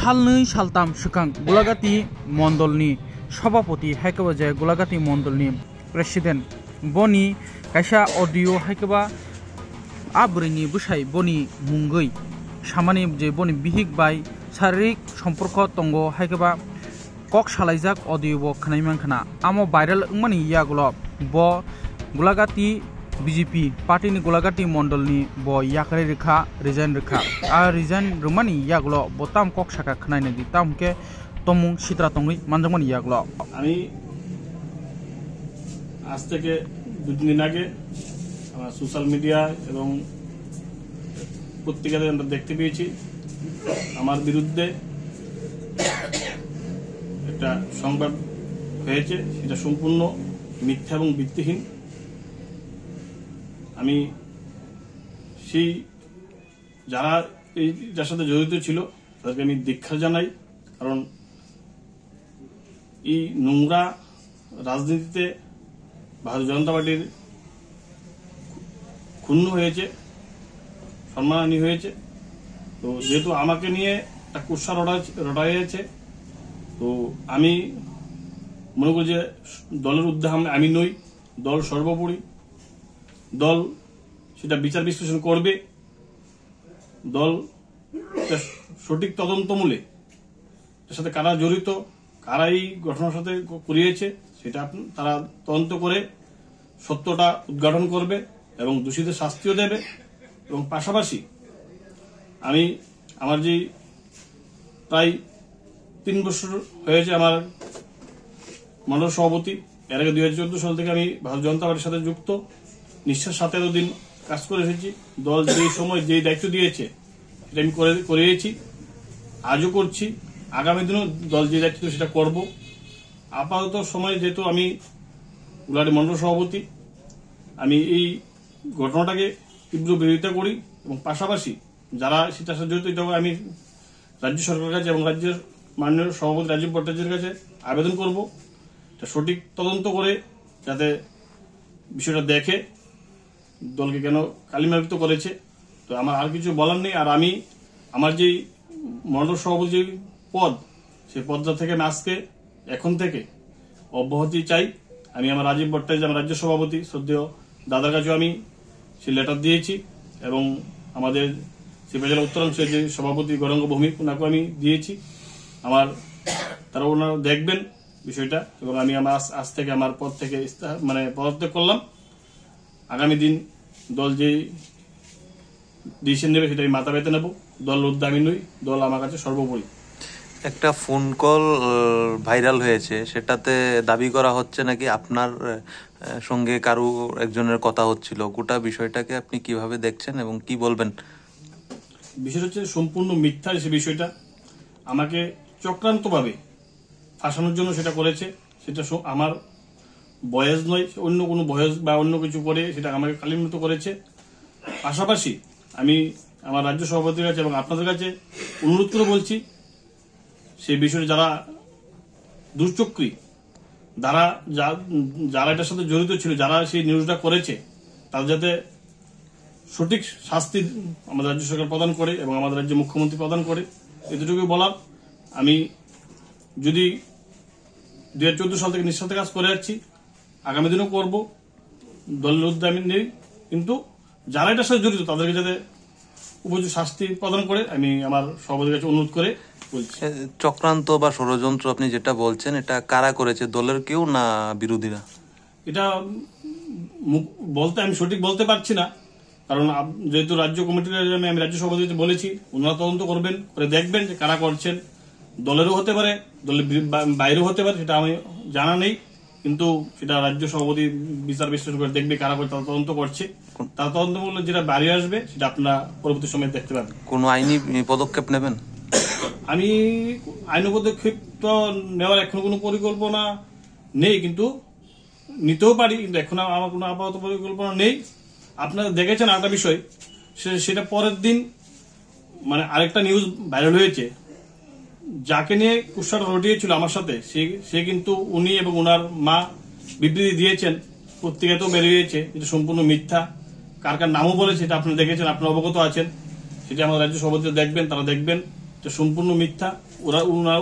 सालनै सालताम सिगां गलाघाटी मण्डलनि सभापति हायकबा जे गलाघाटी मण्डलनि प्रेसिडेंट बनि कायसा अडियो हायकबा आब्रैनि बुसाय बनि मुंगै सामानि जे बनि बिहिक बाय शारीरिक सम्पर्क तंगो हायकबा कक सालाइजाक अडियो बो खनायमानखाना आमो भाइराल मानि यागलो ब गलाघाटी बीजेपी पार्टी नि गलाघाटी मंडलनि ब याकरे रेखा रिजाइन रेखा आ रिजाइन रुमानि यागलो बताम कक साका खनायने दि तामके तमुं सित्रा तंगै मानजमनि यागलो আমি আজ থেকে দুদিন দিন আগে আমার সোশ্যাল মিডিয়া এবং পত্রিকাতে আমরা দেখতে পেয়েছি আমার বিরুদ্ধে একটা সংবাদ হয়েছে, সেটা সম্পূর্ণ মিথ্যা এবং ভিত্তিহীন। আমি সেই যারা যার সাথে জড়িত ছিল তাদেরকে আমি দীক্ষা জানাই, কারণ এই নোংরা রাজনীতিতে ভারতীয় জনতা পার্টির ক্ষুণ্ণ হয়েছে, সম্মানহানি হয়েছে। তো যেহেতু আমাকে নিয়ে একটা কুৎসা রটা হয়েছে, তো আমি মনে করি যে দলের ঊর্ধ্বে আমি নই, দল সর্বোপরি। দল সেটা বিচার বিশ্লেষণ করবে, দল সঠিক তদন্তমূলে এর সাথে কারা জড়িত, কারা এই ঘটনার সাথে করিয়েছে সেটা তারা তদন্ত করে সত্যটা উদ্ঘাটন করবে এবং দোষীদের শাস্তিও দেবে। এবং পাশাপাশি আমি আমার যে প্রায় 3 বছর হয়েছে আমার মন্ডল সভাপতি, এর আগে 2014 সাল থেকে আমি ভারতীয় জনতা পার্টির সাথে যুক্ত, নিষ্ঠার সাথে এতদিন কাজ করে এসেছি। দল যে সময় যে দায়িত্ব দিয়েছে সেটা আমি করেছি, আজও করছি, আগামী দিনও দল যে দায়িত্ব সেটা করব। আপাতত সময় যেহেতু আমি গুলাহাটি মন্ডল সভাপতি, আমি এই ঘটনাটাকে তীব্র বিরোধিতা করি এবং পাশাপাশি যারা সেটার সাথে জড়িত এটাও আমি রাজ্য সরকারের কাছে এবং রাজ্যের মাননীয় সভাপতি রাজীব ভট্টাচার্যের কাছে আবেদন করব, সঠিক তদন্ত করে যাতে বিষয়টা দেখে দলকে কেন কালিমালিপ্ত করেছে। তো আমার আর কিছু বলার নেই। আর আমি আমার যে মন্ডল সভাপতি পদ, সেই পদটা থেকে আমি আজকে এখন থেকে অব্যাহতি চাই। আমি আমার রাজীব ভট্টাচার্য, আমার রাজ্য সভাপতি শ্রদ্ধেয় দাদার কাছেও আমি সেই লেটার দিয়েছি এবং আমাদের সিপাহী জেলা উত্তরাংশের যে সভাপতি গৌরাঙ্গ ভৌমিক ওনাকেও আমি দিয়েছি। ওনারা দেখবেন বিষয়টা এবং আমি আমার আজ থেকে আমার পদ থেকে পদত্যাগ করলাম। আগামী দিন দল যে ডিসিশন নেবে সেটা আমি মাথা পেতে নেব। দল ঊর্ধ্বে আমি নই, দল আমার কাছে সর্বোপরি। একটা ফোন কল ভাইরাল হয়েছে, সেটাতে দাবি করা হচ্ছে নাকি আপনার সঙ্গে কারো একজনের কথা হচ্ছিল। গোটা বিষয়টাকে আপনি কিভাবে দেখছেন এবং কি বলবেন? বিষয়টা হচ্ছে সম্পূর্ণ মিথ্যা। সে বিষয়টা আমাকে চক্রান্তভাবে ফাঁসানোর জন্য সেটা করেছে। সেটা আমার বয়স নয়, অন্য কোনো বয়স বা অন্য কিছু করে সেটা আমাকে কালিমালিপ্ত করেছে। পাশাপাশি আমি আমার রাজ্য সভাপতির কাছে এবং আপনাদের কাছে অনুরোধ করে বলছি, সেই বিষয়ে যারা দুশ্চক্রী, যারা এটার সাথে জড়িত ছিল, যারা সেই নিউজটা করেছে, তাদের যাতে সঠিক শাস্তি আমাদের রাজ্য সরকার প্রদান করে এবং আমাদের রাজ্যের মুখ্যমন্ত্রী প্রদান করে, এতটুকুই বলার। আমি যদি 2014 সাল থেকে নিঃস্বার্থে কাজ করে যাচ্ছি, আগামী দিনও করব, দলের ঊর্ধ্বে আমি নেই, কিন্তু যারা এটার সাথে জড়িত তাদেরকে যাতে উপযুক্ত শাস্তি প্রদান করে আমি আমার সভাপতির কাছে অনুরোধ করে বলছি। চক্রান্ত বা ষড়যন্ত্র আপনি যেটা বলছেন, এটা কারা করেছে? দলের কেউ না বিরোধীরা? এটা বলতে আমি সঠিক বলতে পারছি না, কারণ যেহেতু রাজ্য কমিটির আমি রাজ্য সভাপতি বলেছি, ওনারা তদন্ত করবেন, করে দেখবেন যে কারা করছেন। দলেরও হতে পারে, দলের বাইরেও হতে পারে, সেটা আমি জানা নেই, কিন্তু সেটা রাজ্য সভাপতি বিচার বিশ্লেষণ করে দেখবে কারা করে, তারা তদন্ত করছে। তার তদন্ত করলে যেটা বাইরে আসবে সেটা আপনারা পরবর্তী সময় দেখতে পাবেন। কোন আইনি পদক্ষেপ নেবেন? আমি আইনি পদক্ষেপ তো নেওয়ার এখন কোনো পরিকল্পনা নেই, কিন্তু নিতেও পারি, কিন্তু এখন আমার কোনো আপাতত পরিকল্পনা নেই। আপনারা দেখেছেন আরেকটা বিষয়, সেটা পরের দিন আরেকটা নিউজ ভাইরাল হয়েছে, যাকে নিয়ে কুৎসাটা রটিয়েছিল আমার সাথে, সে কিন্তু উনি এবং ওনার মা বিবৃতি দিয়েছেন, পত্রিকাতেও বেরিয়েছে, এটা সম্পূর্ণ মিথ্যা। কার কার নামও বলেছে, এটা আপনারা দেখেছেন, আপনারা অবগত আছেন। সেটা আমাদের রাজ্য সভাপতি দেখবেন, তারা দেখবেন এটা সম্পূর্ণ মিথ্যা।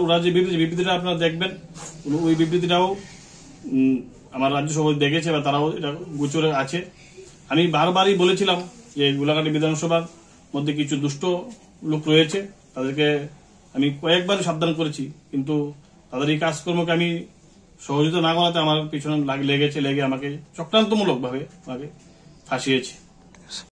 ওরা যে বিবৃতিটা আপনারা দেখবেন, ওই বিবৃতিটাও আমার রাজ্য সভাপতি দেখেছে বা তারাও এটা গোচরে আছে। আমি বারবারই বলেছিলাম যে গোলাঘাটি বিধানসভার মধ্যে কিছু দুষ্ট লোক রয়েছে, তাদেরকে আমি কয়েকবার সাবধান করেছি, কিন্তু তাদের এই কাজকর্মকে আমি সহযোগিতা না করাতে আমার পিছনে লেগে আমাকে চক্রান্তমূলক ভাবে আমাকে ফাঁসিয়েছে।